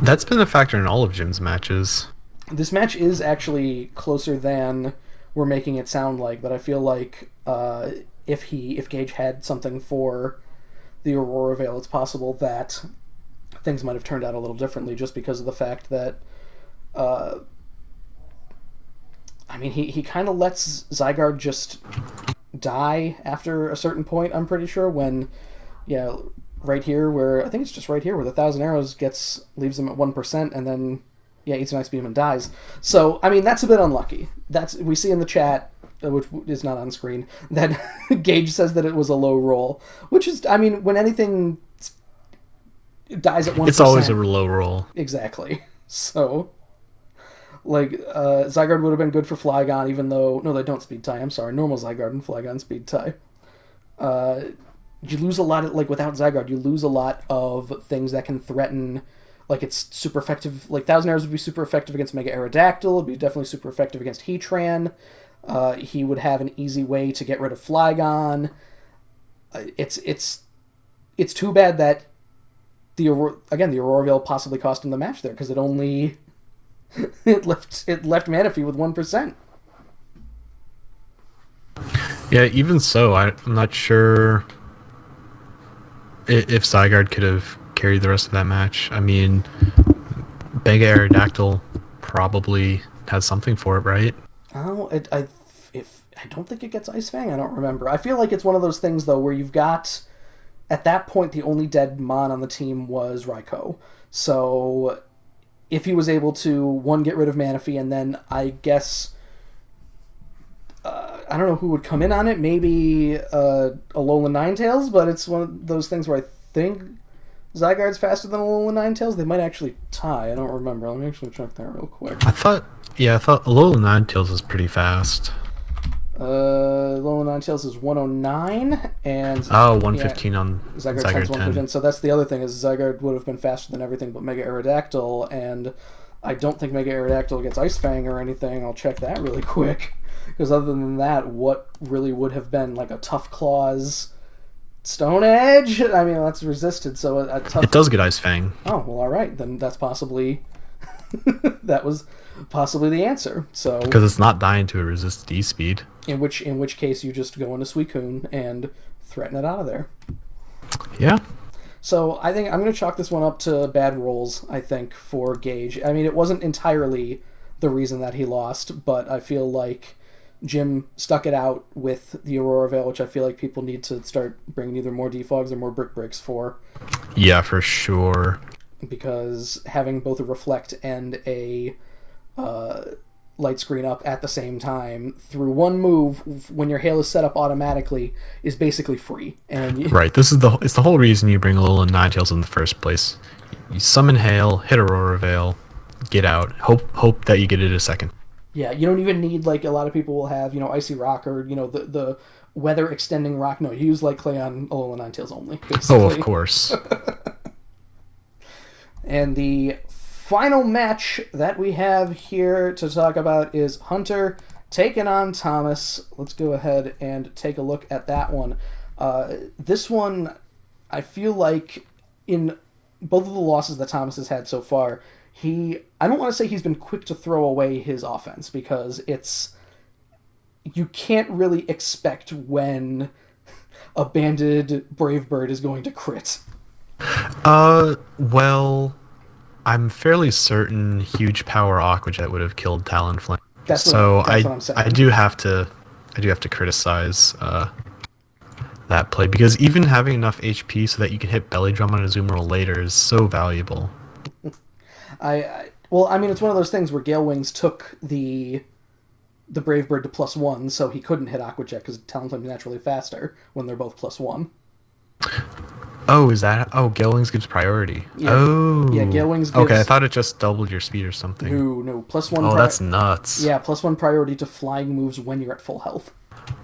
that's been a factor in all of Jim's matches. This match is actually closer than we're making it sound like, but I feel like if Gage had something for the Aurora Veil, it's possible that things might have turned out a little differently just because of the fact that I mean, he kind of lets Zygarde just die after a certain point, I'm pretty sure, when, yeah, right here where, I think it's just right here where the 1,000 Arrows leaves him at 1%, and then, yeah, eats an Ice Beam and dies. So, I mean, that's a bit unlucky. We see in the chat, which is not on screen, that Gage says that it was a low roll, which is, I mean, when anything dies at 1%... It's always a low roll. Exactly. So... Like, Zygarde would have been good for Flygon, even though... No, they don't speed tie. I'm sorry. Normal Zygarde and Flygon speed tie. You lose a lot of... Like, without Zygarde, you lose a lot of things that can threaten... Like, it's super effective... Like, 1,000 Arrows would be super effective against Mega Aerodactyl. It'd be definitely super effective against Heatran. He would have an easy way to get rid of Flygon. It's too bad that the Aurora Veil possibly cost him the match there, because it only... it left Manaphy with 1%. Yeah, even so, I'm not sure if Zygarde could have carried the rest of that match. I mean, Mega Aerodactyl probably has something for it, right? Oh, I don't think it gets Ice Fang. I don't remember. I feel like it's one of those things though where you've got, at that point, the only dead Mon on the team was Raikou. So if he was able to, one, get rid of Manaphy, and then I guess, I don't know who would come in on it, maybe Alolan Ninetales, but it's one of those things where I think Zygarde's faster than Alolan Ninetales. They might actually tie, I don't remember. Let me actually check that real quick. I thought Alolan Ninetales is pretty fast. Alolan Ninetales is 109, and 115 on Zygarde 10's 115. So that's the other thing, is Zygarde would have been faster than everything but Mega Aerodactyl, and I don't think Mega Aerodactyl gets Ice Fang or anything. I'll check that really quick, because other than that, what really would have been like a Tough Claws Stone Edge? I mean, that's resisted, so a tough... It does get Ice Fang. Oh, well, alright, then that's possibly... that was possibly the answer. So because it's not dying to a resist D-speed. In which case you just go into Suicune and threaten it out of there. Yeah. So I think I'm going to chalk this one up to bad rolls, I think, for Gage. I mean, it wasn't entirely the reason that he lost, but I feel like Jim stuck it out with the Aurora Veil, which I feel like people need to start bringing either more Defogs or more Brick Breaks for. Yeah, for sure. Because having both a Reflect and a Light Screen up at the same time through one move when your Hail is set up automatically is basically free. And right, it's the whole reason you bring Alolan Ninetales in the first place. You summon Hail, hit Aurora Veil, get out. Hope that you get it a second. Yeah, you don't even need, like a lot of people will have, Icy Rock or the weather extending rock. No, you use Light Clay on Alolan Ninetales only. Basically. Oh, of course. And the final match that we have here to talk about is Hunter taking on Thomas. Let's go ahead and take a look at that one. This one, I feel like in both of the losses that Thomas has had so far, I don't want to say he's been quick to throw away his offense, because you can't really expect when a banded Brave Bird is going to crit. Well, I'm fairly certain Huge Power Aqua Jet would have killed Talonflame. That's what I'm saying. I do have to criticize that play, because even having enough HP so that you can hit Belly Drum on Azumarill later is so valuable. Well, I mean, it's one of those things where Gale Wings took the Brave Bird to +1, so he couldn't hit Aqua Jet because Talonflame's naturally faster when they're both +1. Oh, is that... Oh, Gale Wings gives priority. Yeah. Oh. Yeah, Gale Wings gives... Okay, I thought it just doubled your speed or something. No, +1... Oh, that's nuts. Yeah, +1 priority to flying moves when you're at full health.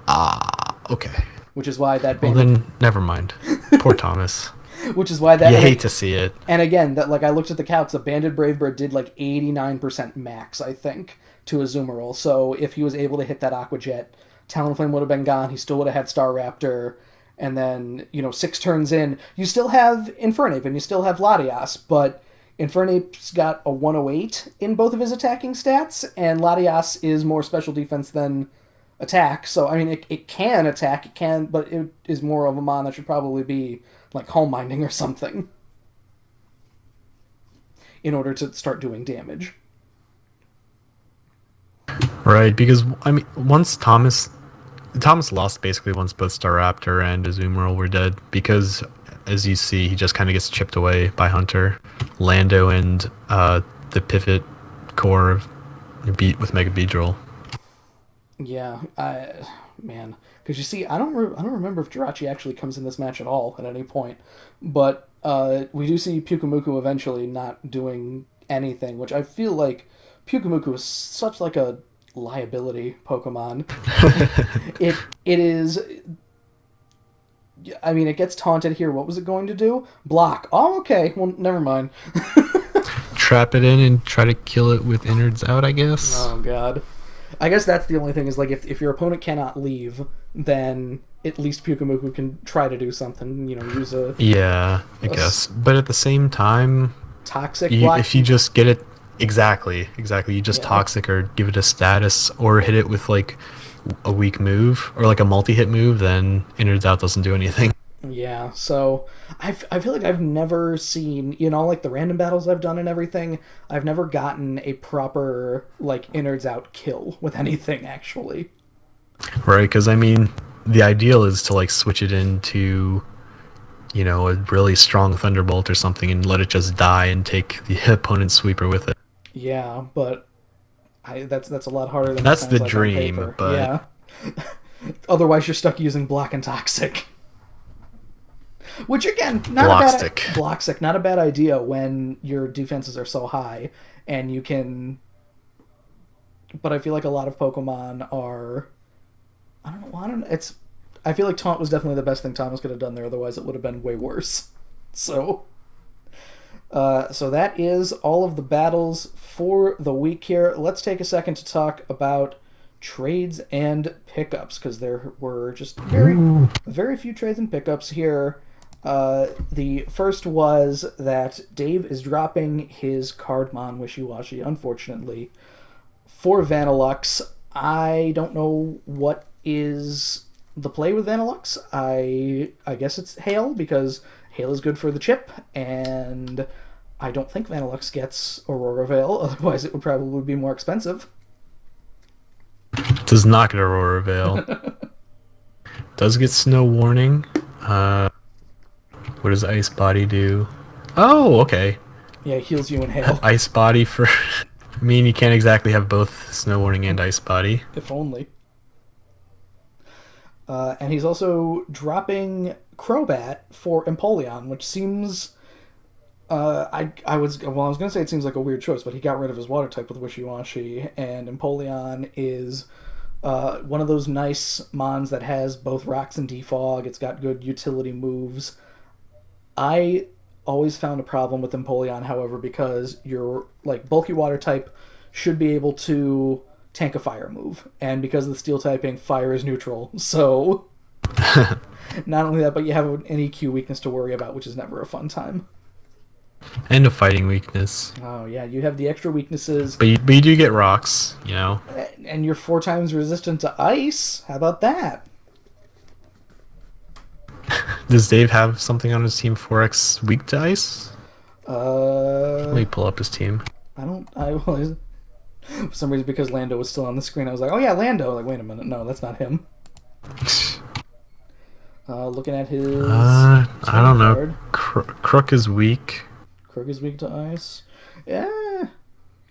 Ah, okay. Which is why that... Well, then, never mind. Poor Thomas. Which is why that... You hate to see it. And again, I looked at the counts, the Banded Brave Bird did 89% max, I think, to Azumarill. So if he was able to hit that Aqua Jet, Talonflame would have been gone, he still would have had Staraptor... And then, 6 turns in, you still have Infernape and you still have Latias, but Infernape's got a 108 in both of his attacking stats, and Latias is more special defense than attack. So, I mean, it can attack, but it is more of a mon that should probably be like Home Minding or something in order to start doing damage. Right, because, I mean, once Thomas lost basically once both Staraptor and Azumarill were dead, because, as you see, he just kind of gets chipped away by Hunter. Lando and the pivot core beat with Mega Beedrill. Yeah, man. Because you see, I don't remember if Jirachi actually comes in this match at all at any point. But we do see Pyukumuku eventually not doing anything, which I feel like Pyukumuku is such like a liability Pokemon. it is... I mean, it gets taunted here. What was it going to do? Block. Oh, okay. Well, never mind. Trap it in and try to kill it with innards out, I guess. Oh, God. I guess that's the only thing, is like if your opponent cannot leave, then at least Pyukumuku can try to do something, use a... Yeah, I guess. But at the same time... Toxic block? If you just get it... Exactly. You just Toxic or give it a status or hit it with like a weak move or like a multi-hit move, then innards out doesn't do anything. Yeah, so I feel like I've never seen, like the random battles I've done and everything, I've never gotten a proper like innards out kill with anything, actually. Right, because I mean, the ideal is to like switch it into a really strong thunderbolt or something and let it just die and take the opponent's sweeper with it. Yeah, but that's a lot harder than it That's sounds the like on dream, paper. but Yeah. Otherwise, you're stuck using block and toxic. Which again, block stick, not a bad idea when your defenses are so high and you can. But I feel like a lot of Pokemon are. I don't know. I don't. It's. I feel like taunt was definitely the best thing Thomas could have done there. Otherwise, it would have been way worse. So. So that is all of the battles for the week here. Let's take a second to talk about trades and pickups because there were just very few trades and pickups here. The first was that Dave is dropping his Cardmon Wishy-Washy, unfortunately, for Vanillux. I don't know what is the play with Vanillux. I guess it's Hail, because Hail is good for the chip, and I don't think Vanillux gets Aurora Veil, otherwise it would probably be more expensive. Does not get Aurora Veil. Does get Snow Warning. What does Ice Body do? Oh, okay. Yeah, it heals you in Hail. Ice Body for... I mean, you can't exactly have both Snow Warning and Ice Body. If only. And he's also dropping Crobat for Empoleon, which seems... I was going to say it seems like a weird choice, but he got rid of his water type with Wishy-Washy, and Empoleon is one of those nice mons that has both Rocks and Defog. It's got good utility moves. I always found a problem with Empoleon, however, because your bulky water type should be able to tank a fire move, and because of the steel typing, fire is neutral. So not only that, but you have an EQ weakness to worry about, which is never a fun time. And a fighting weakness. Oh yeah, you have the extra weaknesses. But you do get rocks, And you're 4 times resistant to ice. How about that? Does Dave have something on his team 4X weak to ice? Let me pull up his team. For some reason, because Lando was still on the screen, I was like, oh yeah, Lando. Like, wait a minute, no, that's not him. Looking at his... I don't know. Crook is weak. Crook is weak to ice. Yeah.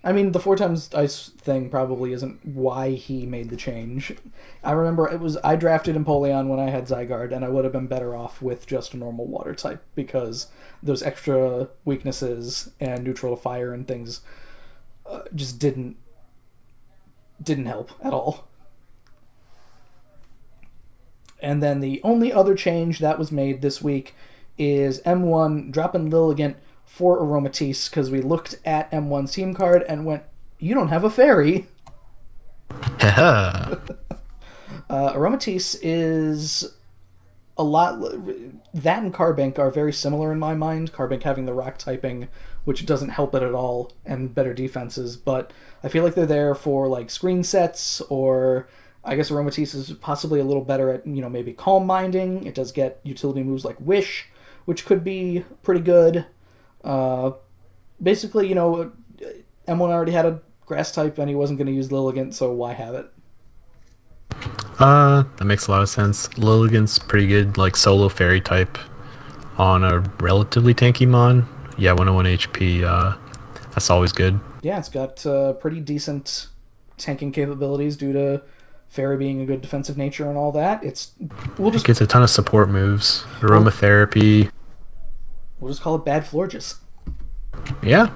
I mean, the 4 times ice thing probably isn't why he made the change. I remember I drafted Empoleon when I had Zygarde, and I would have been better off with just a normal water type, because those extra weaknesses and neutral to fire and things just didn't help at all. And then the only other change that was made this week is M1 dropping Lilligant for Aromatisse, because we looked at M1's team card and went, you don't have a fairy. Aromatisse is a lot... That and Carbink are very similar in my mind. Carbink having the rock typing, which doesn't help it at all, and better defenses, but I feel like they're there for screen sets, or... I guess Aromatisse is possibly a little better at, maybe Calm Minding. It does get utility moves like Wish, which could be pretty good. Basically, M1 already had a Grass type, and he wasn't going to use Lilligant, so why have it? That makes a lot of sense. Lilligant's pretty good, solo Fairy type on a relatively tanky mon. Yeah, 101 HP, that's always good. Yeah, it's got pretty decent tanking capabilities due to Fairy being a good defensive nature and all that. It gets a ton of support moves. Aromatherapy. We'll just call it Bad Florges. Yeah.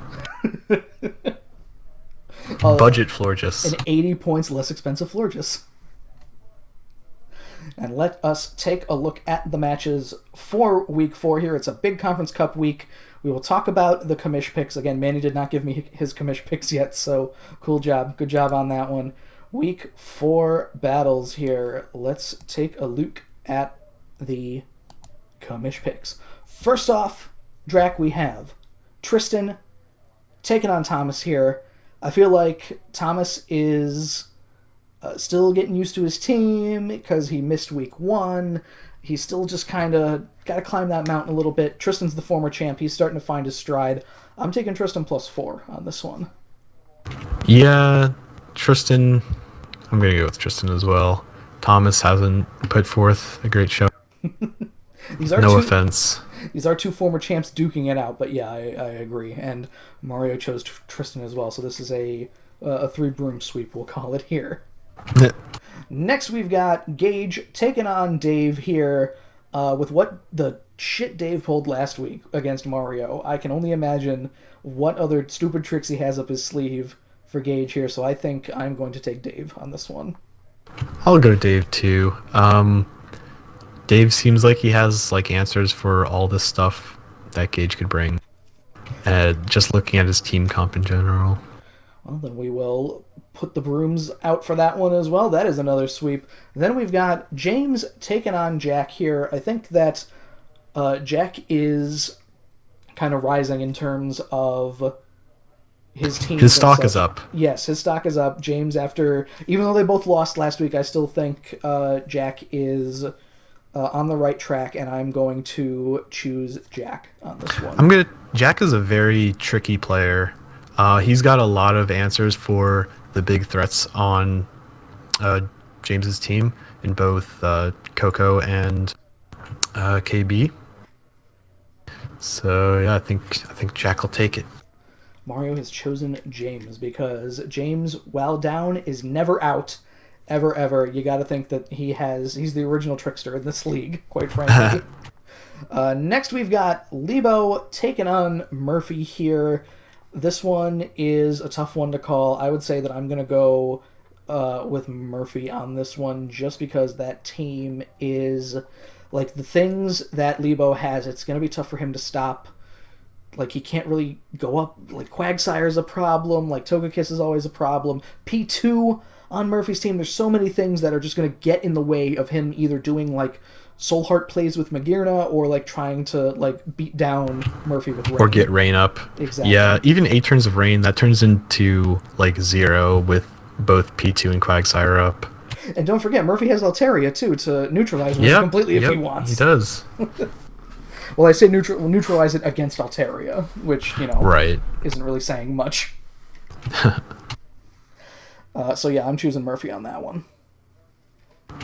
Budget Florges. An 80 points less expensive Florges. And let us take a look at the matches for Week 4 here. It's a big Conference Cup week. We will talk about the commish picks. Again, Manny did not give me his commish picks yet, so cool job. Good job on that one. Week 4 battles here. Let's take a look at the commish picks. First off, Drac, we have Tristan taking on Thomas here. I feel like Thomas is still getting used to his team because he missed Week 1. He's still just kind of got to climb that mountain a little bit. Tristan's the former champ. He's starting to find his stride. I'm taking Tristan +4 on this one. Yeah, Tristan... I'm going to go with Tristan as well. Thomas hasn't put forth a great show. No offense. These are two former champs duking it out, but yeah, I agree. And Mario chose Tristan as well, so this is a three-broom sweep, we'll call it here. Next, we've got Gage taking on Dave here with what the shit Dave pulled last week against Mario. I can only imagine what other stupid tricks he has up his sleeve for Gage here, so I think I'm going to take Dave on this one. I'll go Dave too. Dave seems like he has like answers for all this stuff that Gage could bring. Just looking at his team comp in general. Well, then we will put the brooms out for that one as well. That is another sweep. Then we've got James taking on Jack here. I think that Jack is kind of rising in terms of his team. His stock is up. Yes, his stock is up. James, even though they both lost last week, I still think Jack is on the right track, and I'm going to choose Jack on this one. Jack is a very tricky player. He's got a lot of answers for the big threats on James's team in both Coco and KB. So yeah, I think Jack will take it. Mario has chosen James because James, while down, is never out. Ever. You got to think that he's the original trickster in this league, quite frankly. Next, we've got Leibo taking on Murphy here. This one is a tough one to call. I would say that I'm going to go with Murphy on this one just because that team is, like, the things that Leibo has, it's going to be tough for him to stop. Like, he can't really go up. Like, Quagsire's a problem. Like, Togekiss is always a problem. P2 on Murphy's team, there's so many things that are just going to get in the way of him either doing, like, Soul Heart plays with Magearna or, like, trying to, like, beat down Murphy with Rain. Or get Rain up. Exactly. Yeah, even 8 turns of Rain, that turns into, like, 0 with both P2 and Quagsire up. And don't forget, Murphy has Altaria, too, to neutralize Murphy completely if he wants. He does. Well, I say neutralize it against Altaria, which, right. isn't really saying much. So yeah, I'm choosing Murphy on that one.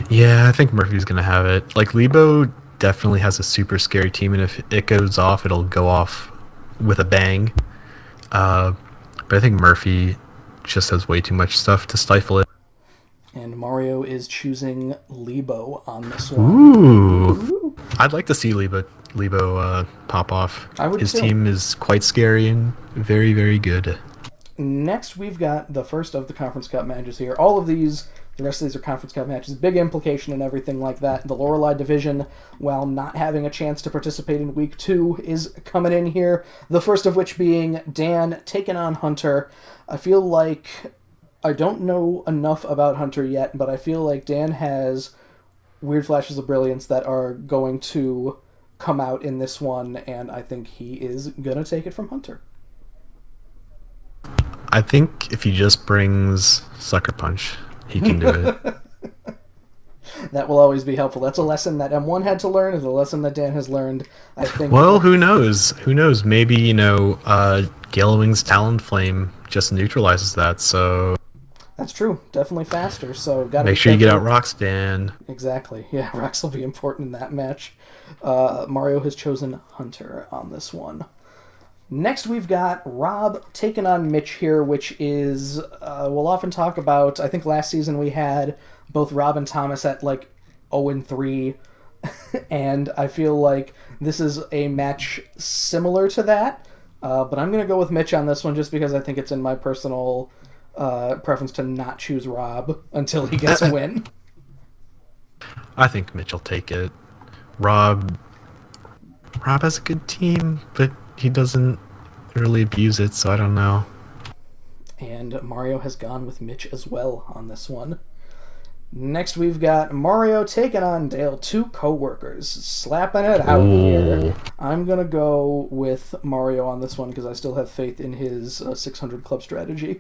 Yeah, I think Murphy's going to have it. Like, Leibo definitely has a super scary team, and if it goes off, it'll go off with a bang. But I think Murphy just has way too much stuff to stifle it. And Mario is choosing Leibo on this one. Ooh. I'd like to see Leibo pop off. His team is quite scary and very, very good. Next, we've got the first of the Conference Cup matches here. All of these, the rest of these are Conference Cup matches. Big implication and everything like that. The Lorelei division, while not having a chance to participate in Week 2, is coming in here. The first of which being Dan taking on Hunter. I feel like I don't know enough about Hunter yet, but I feel like Dan has weird flashes of brilliance that are going to come out in this one, and I think he is going to take it from Hunter. I think if he just brings Sucker Punch, he can do it. That will always be helpful. That's a lesson that M1 had to learn. It's a lesson that Dan has learned, I think. Well, who knows? Who knows? Maybe, Galewing's Talonflame just neutralizes that, so... That's true. Definitely faster, so gotta make sure you get out Rocks, Dan. Exactly. Yeah, Rocks will be important in that match. Mario has chosen Hunter on this one. Next, we've got Rob taking on Mitch here, which is, we'll often talk about, I think last season we had both Rob and Thomas at, 0-3, and I feel like this is a match similar to that, but I'm going to go with Mitch on this one just because I think it's in my personal preference to not choose Rob until he gets a win. I think Mitch will take it. Rob has a good team, but he doesn't really abuse it, so I don't know. And Mario has gone with Mitch as well on this one. Next, we've got Mario taking on Dale, 2 co-workers, slapping it out here. I'm going to go with Mario on this one because I still have faith in his 600 club strategy.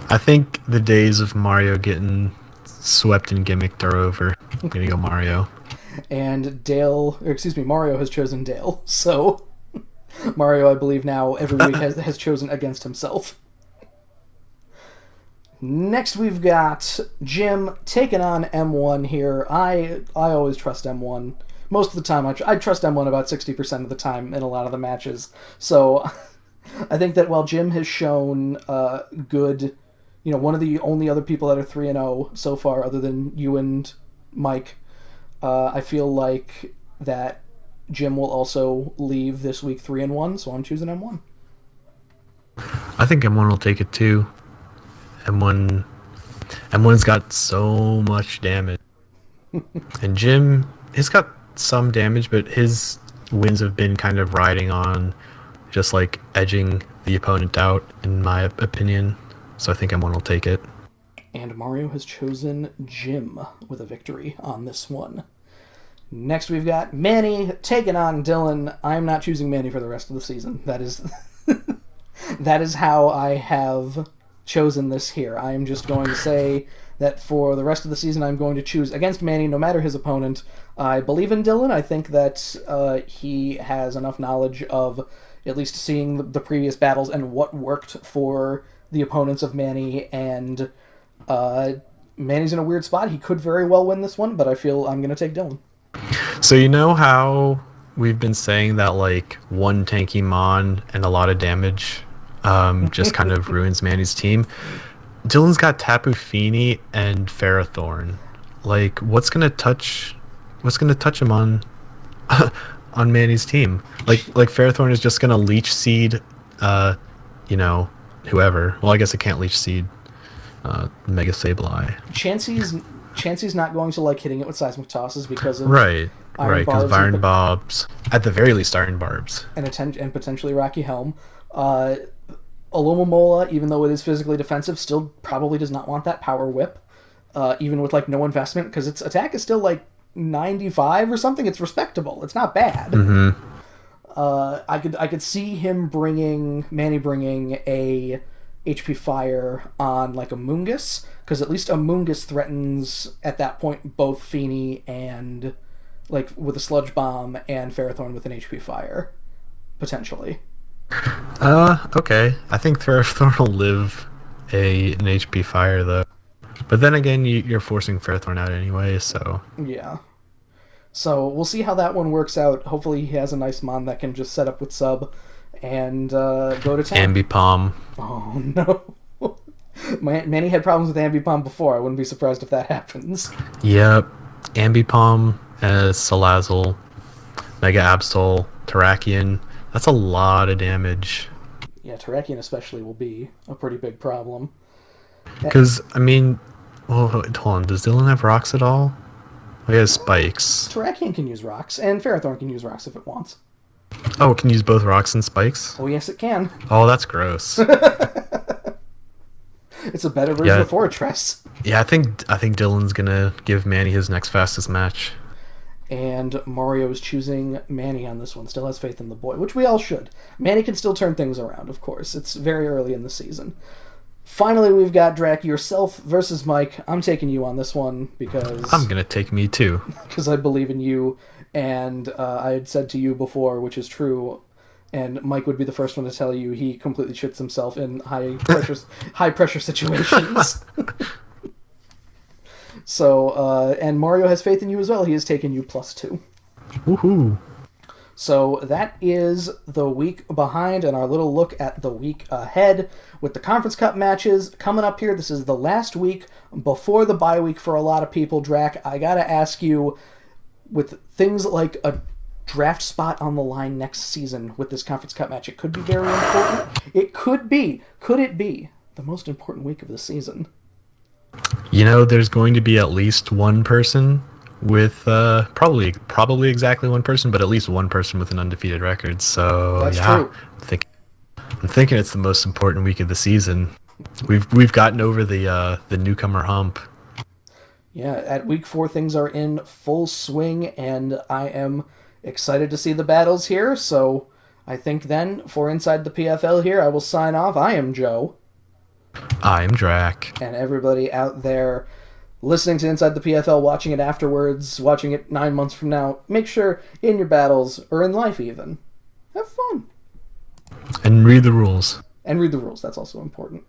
I think the days of Mario getting swept and gimmicked are over. I'm going to go Mario. And Mario has chosen Dale, so Mario, I believe now, every week has chosen against himself. Next, we've got Jim taking on M1 here. I always trust M1. most of the time I trust M1 about 60% of the time in a lot of the matches. So I think that while Jim has shown good, one of the only other people that are 3-0 so far, other than you and Mike, I feel like that Jim will also leave this week 3-1. So I'm choosing M1. I think M1 will take it too. M1's got so much damage. And Jim, he's got some damage, but his wins have been kind of riding on just like edging the opponent out, in my opinion. So I think M1 will take it. And Mario has chosen Jim with a victory on this one. Next we've got Manny taking on Dylan. I'm not choosing Manny for the rest of the season. That is how I have chosen this here. I am just going to say that for the rest of the season I'm going to choose against Manny no matter his opponent. I believe in Dylan. I think that he has enough knowledge of at least seeing the previous battles and what worked for the opponents of Manny, and Manny's in a weird spot. He could very well win this one, but I feel I'm going to take Dylan. So you know how we've been saying that like one tanky Mon and a lot of damage just kind of ruins Manny's team? Dylan's got Tapu Fini and Ferrothorn. Like, what's gonna touch him on on Manny's team? Like Ferrothorn is just gonna leech seed, whoever. Well, I guess it can't leech seed Mega Sableye. Chansey's not going to like hitting it with seismic tosses because of right, because Iron Barbs, at the very least, Iron Barbs, and potentially Rocky Helm. Alomomola, even though it is physically defensive, still probably does not want that Power Whip, even with like no investment, because its attack is still like 95 or something. It's respectable. It's not bad. Mm-hmm. I could see him Manny bringing a HP Fire on like a Mungus, because at least a Mungus threatens at that point both Fini and like with a Sludge Bomb and Ferrothorn with an HP Fire, potentially. Okay. I think Ferrothorn will live an HP Fire, though. But then again, you're forcing Ferrothorn out anyway, so... Yeah. So we'll see how that one works out. Hopefully he has a nice Mon that can just set up with sub and go to town. Ambipom. Oh, no. Manny had problems with Ambipom before. I wouldn't be surprised if that happens. Yep. Ambipom, Salazzle, Mega Absol, Terrakion... That's a lot of damage. Yeah, Terrakion especially will be a pretty big problem. Because, hold on, does Dylan have rocks at all? Oh, he has spikes. Terrakion can use rocks, and Ferrothorn can use rocks if it wants. Oh, it can use both rocks and spikes? Oh, yes, it can. Oh, that's gross. It's a better version of Fortress. Yeah, I think Dylan's gonna give Manny his next fastest match. And Mario is choosing Manny on this one. Still has faith in the boy, which we all should. Manny can still turn things around, of course. It's very early in the season. Finally, we've got Drac, yourself versus Mike. I'm taking you on this one because... I'm going to take me too. Because I believe in you, and I had said to you before, which is true, and Mike would be the first one to tell you he completely shits himself in high pressure situations. So, and Mario has faith in you as well. He has taken you +2. Woohoo! So that is the week behind and our little look at the week ahead with the Conference Cup matches coming up here. This is the last week before the bye week for a lot of people. Drac, I gotta ask you, with things like a draft spot on the line next season with this Conference Cup match, it could be very important. It could be. Could it be the most important week of the season? There's going to be at least one person with probably exactly one person, but at least one person with an undefeated record. So that's true. I'm thinking it's the most important week of the season. We've gotten over the newcomer hump. Yeah, at week 4 things are in full swing, and I am excited to see the battles here. So I think then for Inside the PFL here, I will sign off. I am Joe. I'm Drac. And everybody out there listening to Inside the PFL, watching it afterwards, watching it 9 months from now, make sure in your battles, or in life even, have fun. And read the rules. And read the rules, that's also important.